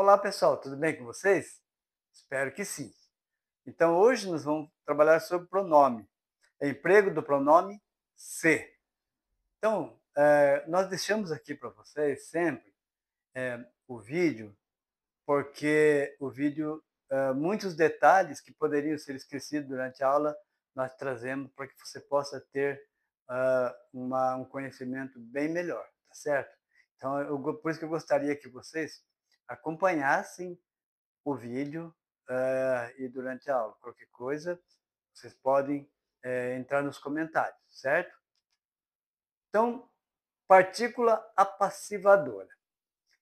Olá pessoal, tudo bem com vocês? Espero que sim. Então hoje nós vamos trabalhar sobre pronome, emprego do pronome se. Então, nós deixamos aqui para vocês sempre o vídeo, porque o vídeo, muitos detalhes que poderiam ser esquecidos durante a aula, nós trazemos para que você possa ter um conhecimento bem melhor, tá certo? Então, por isso que eu gostaria que vocês acompanhassem o vídeo e durante a aula. Qualquer coisa, vocês podem entrar nos comentários, certo? Então, partícula apassivadora.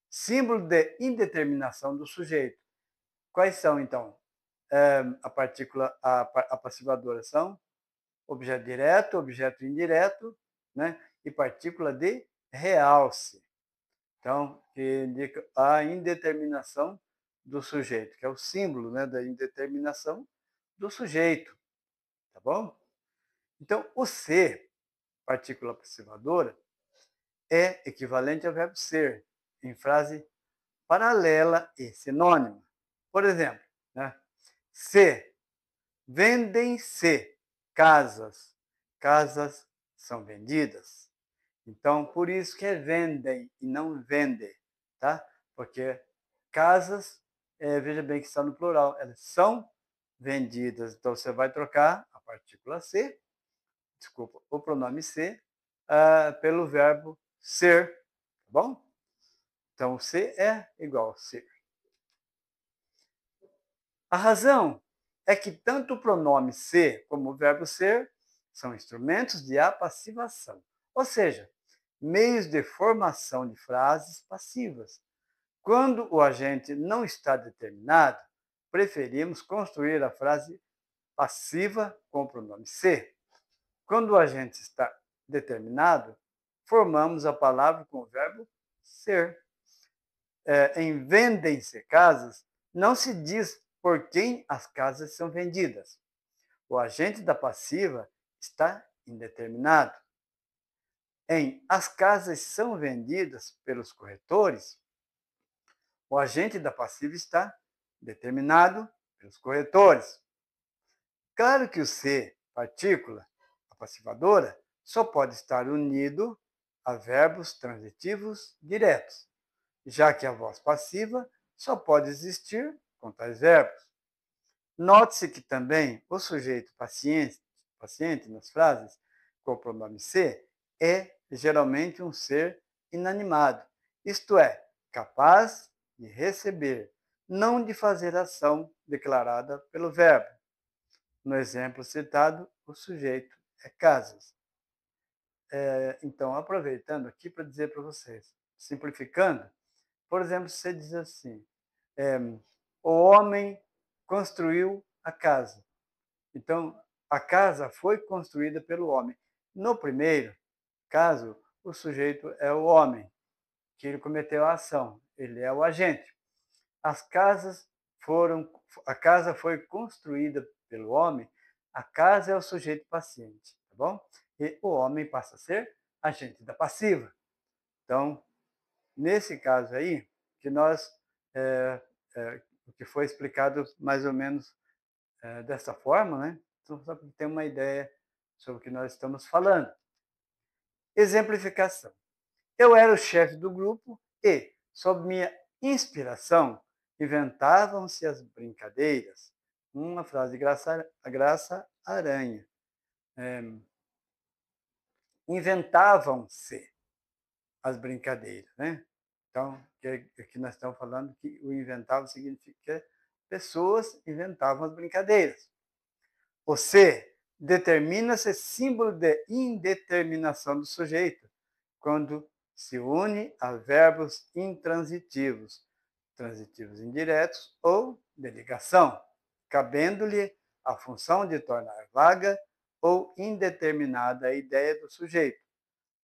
Símbolo de indeterminação do sujeito. Quais são, então? A partícula apassivadora são objeto direto, objeto indireto, né? E partícula de realce. Então, que indica a indeterminação do sujeito, que é o símbolo, né, da indeterminação do sujeito, tá bom? Então, o ser, partícula aproximadora, é equivalente ao verbo ser, em frase paralela e sinônima. Por exemplo, né, se vendem-se casas, casas são vendidas. Então, por isso que é vendem e não vende, tá? Porque casas, veja bem que está no plural, elas são vendidas. Então, você vai trocar a partícula se, desculpa, o pronome se, pelo verbo ser, tá bom? Então, se é igual a ser. A razão é que tanto o pronome se como o verbo ser são instrumentos de apassivação, ou seja, meios de formação de frases passivas. Quando o agente não está determinado, preferimos construir a frase passiva com o pronome se. Quando o agente está determinado, formamos a palavra com o verbo ser. Em vendem-se casas, não se diz por quem as casas são vendidas. O agente da passiva está indeterminado. Em as casas são vendidas pelos corretores, o agente da passiva está determinado pelos corretores. Claro que o se, partícula apassivadora, só pode estar unido a verbos transitivos diretos, já que a voz passiva só pode existir com tais verbos. Note-se que também o sujeito paciente nas frases com o pronome se é geralmente um ser inanimado, isto é, capaz de receber, não de fazer ação declarada pelo verbo. No exemplo citado, o sujeito é casas. Então, aproveitando aqui para dizer para vocês, simplificando, por exemplo, você diz assim, o homem construiu a casa. Então, a casa foi construída pelo homem. No primeiro caso, o sujeito é o homem, que ele cometeu a ação, ele é o agente. As casas foram, a casa foi construída pelo homem, a casa é o sujeito paciente, tá bom? E o homem passa a ser agente da passiva. Então, nesse caso aí, que nós, o que foi explicado mais ou menos dessa forma, né? Então, só para ter uma ideia sobre o que nós estamos falando. Exemplificação. Eu era o chefe do grupo e, sob minha inspiração, inventavam-se as brincadeiras. Uma frase de Graça Aranha. Inventavam-se as brincadeiras, né? Então, aqui nós estamos falando que o inventava significa que pessoas inventavam as brincadeiras. O se determina-se símbolo de indeterminação do sujeito, quando se une a verbos intransitivos, transitivos indiretos ou de ligação, cabendo-lhe a função de tornar vaga ou indeterminada a ideia do sujeito.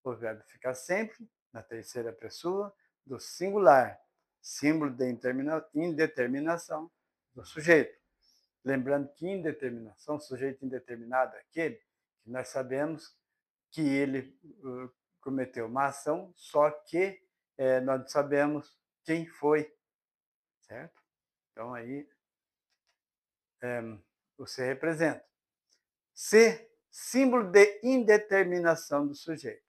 O verbo fica sempre na terceira pessoa do singular, símbolo de indeterminação do sujeito. Lembrando que indeterminação, sujeito indeterminado é aquele que nós sabemos que ele cometeu uma ação, só que nós não sabemos quem foi, certo? Então, aí, o ser representa. Se, símbolo de indeterminação do sujeito.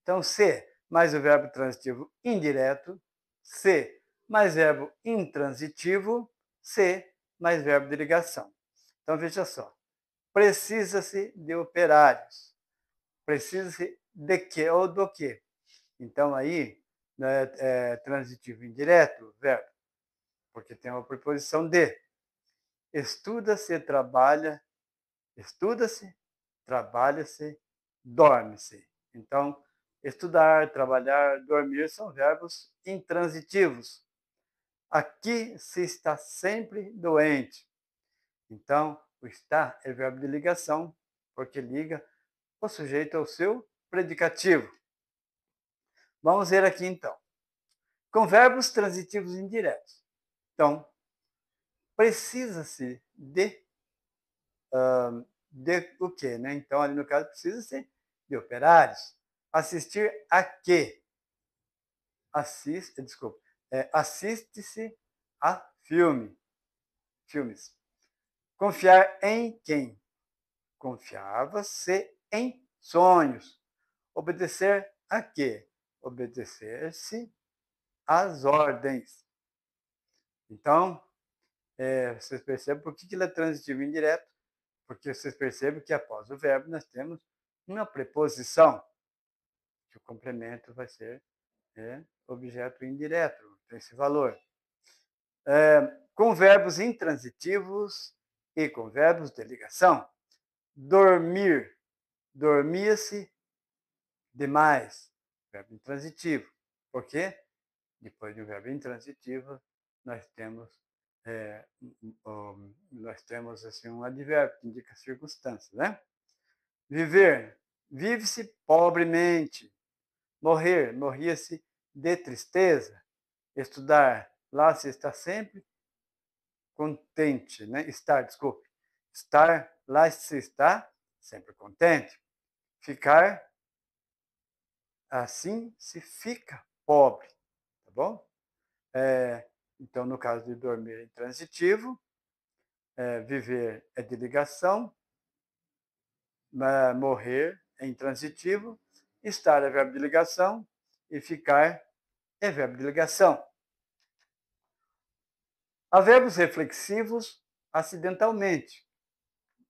Então, se mais o verbo transitivo indireto, se mais verbo intransitivo, se mais verbo de ligação. Então, veja só. Precisa-se de operários. Precisa-se de que ou do que. Então, aí, né, é transitivo indireto, verbo, porque tem uma preposição de. Estuda-se, trabalha-se, dorme-se. Então, estudar, trabalhar, dormir são verbos intransitivos. Aqui se está sempre doente. Então, o estar é verbo de ligação, porque liga o sujeito ao seu predicativo. Vamos ver aqui então. Com verbos transitivos indiretos. Então, precisa-se de o quê, né? Então, ali no caso, precisa-se de operários. Assistir a quê? Assiste-se a filmes. Confiar em quem? Confiava-se em sonhos. Obedecer a quê? Obedecer-se às ordens. Então, vocês percebem por que ele é transitivo indireto? Porque vocês percebem que após o verbo nós temos uma preposição, que o complemento vai ser objeto indireto, tem esse valor. Com verbos intransitivos e com verbos de ligação. Dormir, dormia-se demais, verbo intransitivo. Por quê? Depois de um verbo intransitivo, nós temos assim, um advérbio que indica circunstâncias, né? Viver, vive-se pobremente. Morrer, morria-se de tristeza. Estudar, lá se está sempre contente, né? Estar, lá se está sempre contente. Ficar, assim se fica pobre, tá bom? Então, no caso de dormir é intransitivo, viver é de ligação, morrer é intransitivo, estar é verbo de ligação e ficar é verbo de ligação. Há verbos reflexivos acidentalmente,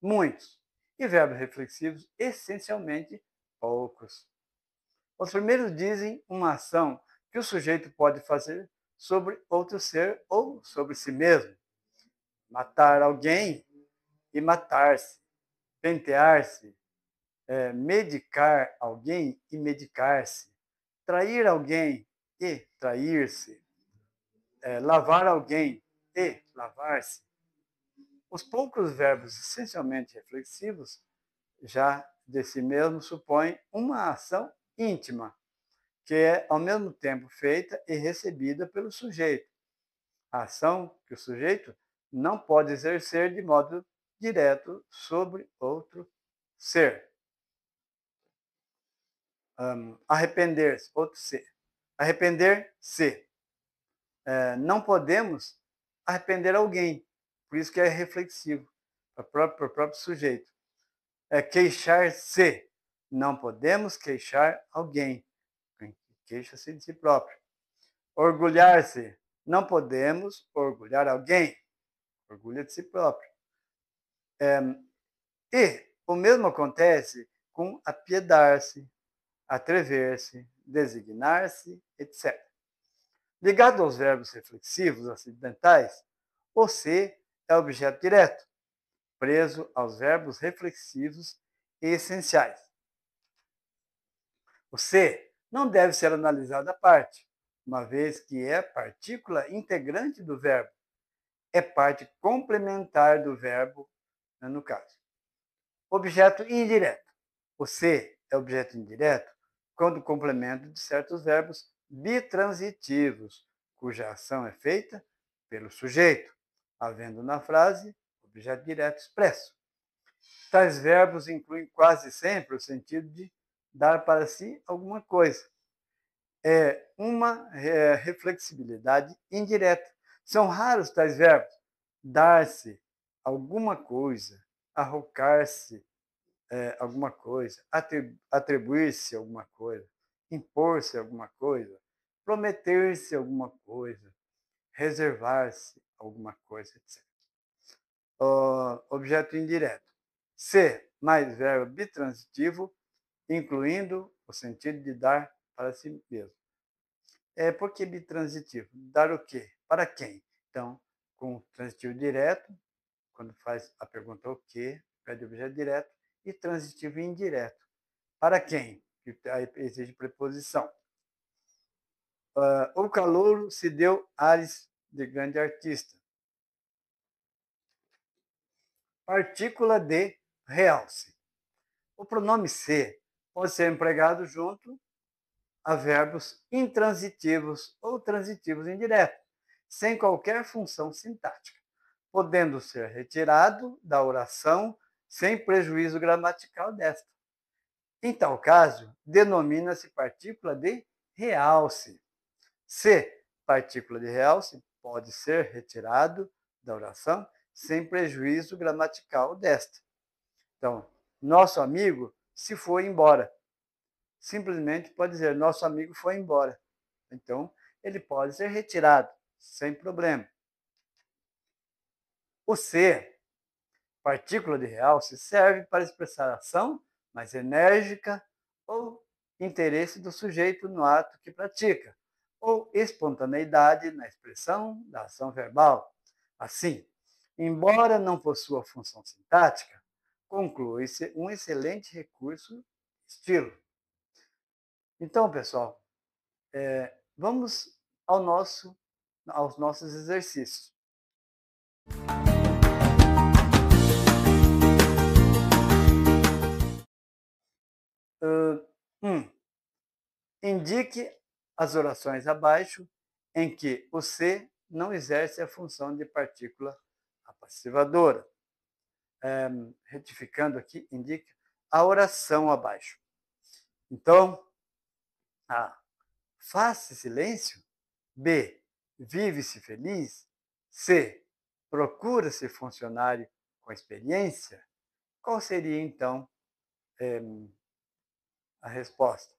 muitos, e verbos reflexivos essencialmente poucos. Os primeiros dizem uma ação que o sujeito pode fazer sobre outro ser ou sobre si mesmo. Matar alguém e matar-se. Pentear-se. Medicar alguém e medicar-se. Trair alguém e trair-se. Lavar alguém e lavar-se. Os poucos verbos essencialmente reflexivos, já de si mesmo, supõem uma ação íntima, que é ao mesmo tempo feita e recebida pelo sujeito. A ação que o sujeito não pode exercer de modo direto sobre outro ser. Arrepender-se, outro ser. Arrepender-se. Não podemos arrepender alguém, por isso que é reflexivo, para o próprio sujeito. Queixar-se. Não podemos queixar alguém. Queixa-se de si próprio. Orgulhar-se. Não podemos orgulhar alguém. Orgulha de si próprio. E o mesmo acontece com apiedar-se, atrever-se, designar-se, etc. Ligado aos verbos reflexivos acidentais, o se é objeto direto, preso aos verbos reflexivos e essenciais. O se não deve ser analisado à parte, uma vez que é partícula integrante do verbo. É parte complementar do verbo, no caso. Objeto indireto. O se é objeto indireto quando complemento de certos verbos bitransitivos, cuja ação é feita pelo sujeito, havendo na frase objeto direto expresso. Tais verbos incluem quase sempre o sentido de dar para si alguma coisa. É uma reflexibilidade indireta. São raros tais verbos. Dar-se alguma coisa, arrocar-se alguma coisa, atribuir-se alguma coisa, impor-se alguma coisa, prometer-se alguma coisa, reservar-se alguma coisa, etc. Objeto indireto. Se mais verbo bitransitivo, incluindo o sentido de dar para si mesmo. Por que bitransitivo? Dar o quê? Para quem? Então, com transitivo direto, quando faz a pergunta o quê, pede objeto direto, e transitivo indireto. Para quem? Que aí exige preposição. O calouro se deu ares de grande artista. Partícula de realce. O pronome se pode ser empregado junto a verbos intransitivos ou transitivos indiretos, sem qualquer função sintática, podendo ser retirado da oração sem prejuízo gramatical desta. Em tal caso, denomina-se partícula de realce. Se partícula de realce pode ser retirado da oração sem prejuízo gramatical desta. Então, nosso amigo se foi embora. Simplesmente pode dizer, nosso amigo foi embora. Então, ele pode ser retirado, sem problema. O se, partícula de realce, serve para expressar ação mais enérgica ou interesse do sujeito no ato que pratica, ou espontaneidade na expressão da ação verbal. Assim, embora não possua função sintática, conclui-se um excelente recurso estilo. Então, pessoal, vamos aos nossos exercícios. Indique as orações abaixo em que o se não exerce a função de partícula apassivadora. Retificando aqui, indique a oração abaixo. Então, A. Faz-se silêncio. B. Vive-se feliz. C. Procura-se funcionário com experiência. Qual seria, então, a resposta?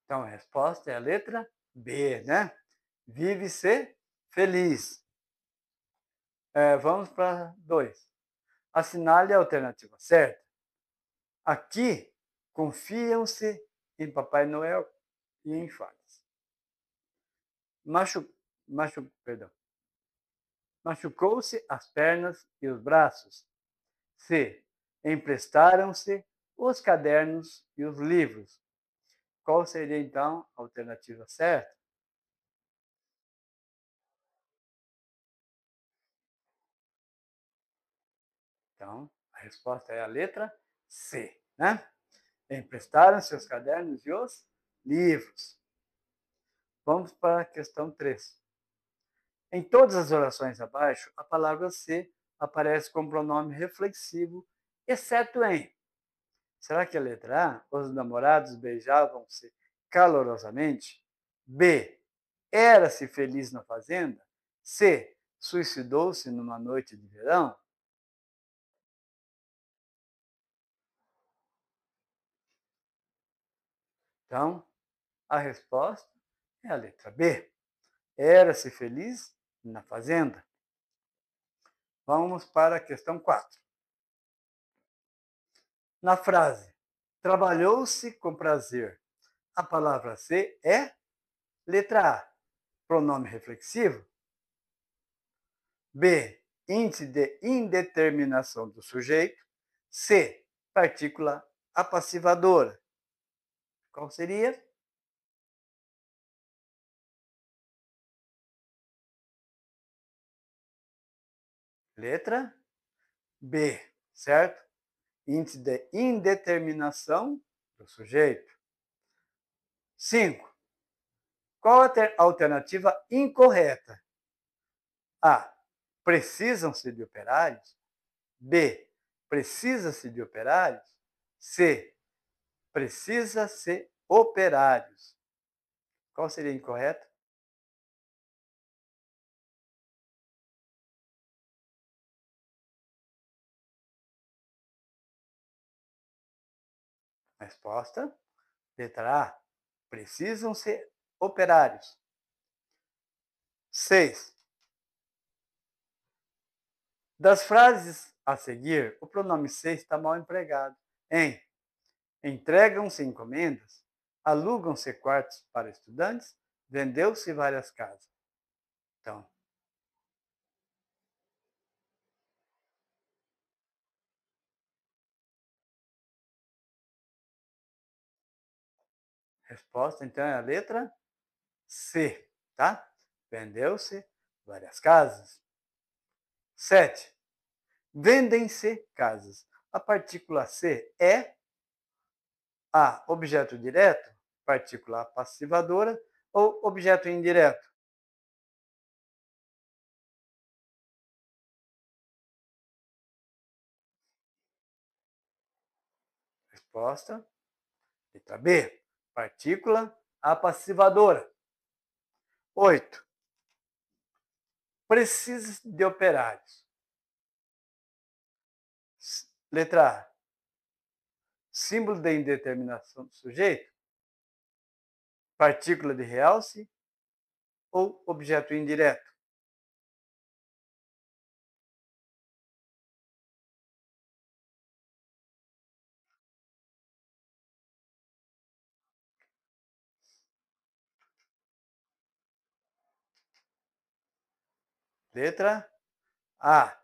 Então, a resposta é a letra B, né? Vive-se feliz. Vamos para 2. Assinale a alternativa certa. Aqui, confiam-se em Papai Noel e em fadas. Machucou-se as pernas e os braços. C. Emprestaram-se os cadernos e os livros. Qual seria, então, a alternativa certa? Então, a resposta é a letra C, né? Emprestaram-se os cadernos e os livros. Vamos para a questão 3. Em todas as orações abaixo, a palavra se aparece como pronome reflexivo, exceto em. Será que a letra A? Os namorados beijavam-se calorosamente. B. Era-se feliz na fazenda. C. Suicidou-se numa noite de verão. Então, a resposta é a letra B. Era-se feliz na fazenda. Vamos para a questão 4. Na frase, trabalhou-se com prazer. A palavra se é letra A, pronome reflexivo. B, índice de indeterminação do sujeito. C, partícula apassivadora. Qual seria? Letra B, certo? Índice de indeterminação do sujeito. 5. Qual a alternativa incorreta? A. Precisam-se de operários. B. Precisa-se de operários. C. Precisa ser operários. Qual seria incorreto? Resposta: letra A. Precisam ser operários. 6. Das frases a seguir, o pronome ser está mal empregado. Em entregam-se encomendas, alugam-se quartos para estudantes, vendeu-se várias casas. Então, resposta então é a letra C, tá? Vendeu-se várias casas. 7. Vendem-se casas. A partícula C é A. Objeto direto, partícula passivadora, ou objeto indireto? Resposta: letra B. Partícula apassivadora. 8. Precisa de operários. Letra A. Símbolo de indeterminação do sujeito, partícula de realce ou objeto indireto? Letra A.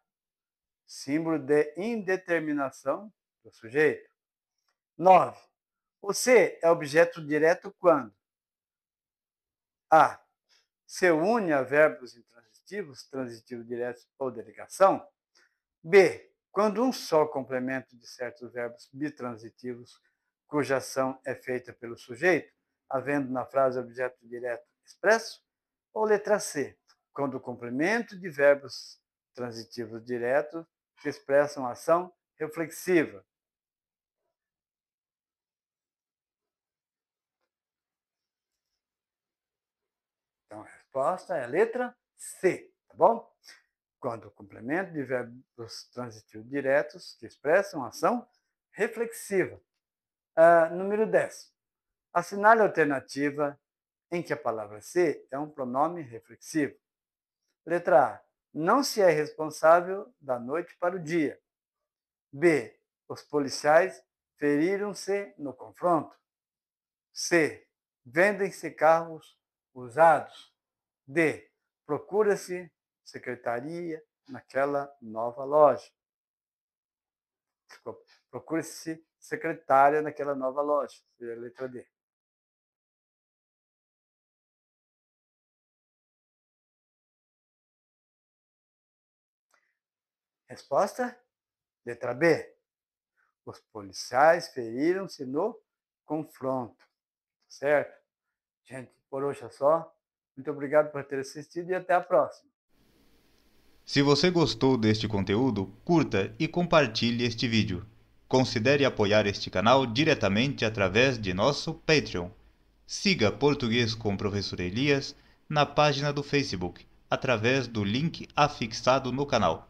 Símbolo de indeterminação do sujeito. 9. O C é objeto direto quando A. Se une a verbos intransitivos, transitivo direto ou de ligação. B. Quando um só complemento de certos verbos bitransitivos, cuja ação é feita pelo sujeito, havendo na frase objeto direto expresso. Ou letra C. Quando o complemento de verbos transitivos diretos que expressam ação reflexiva. Então, a resposta é a letra C, tá bom? Quando o complemento de verbos transitivos diretos que expressam ação reflexiva. Número 10. Assinale a alternativa em que a palavra ser é um pronome reflexivo. Letra A. Não se é responsável da noite para o dia. B. Os policiais feriram-se no confronto. C. Vendem-se carros usados. D. Procura-se secretaria naquela nova loja. Desculpa. Procura-se secretária naquela nova loja. Seria a letra D. Resposta? Letra B. Os policiais feriram-se no confronto. Certo? Gente, por hoje é só. Muito obrigado por ter assistido e até a próxima. Se você gostou deste conteúdo, curta e compartilhe este vídeo. Considere apoiar este canal diretamente através de nosso Patreon. Siga Português com o Professor Elias na página do Facebook, através do link afixado no canal.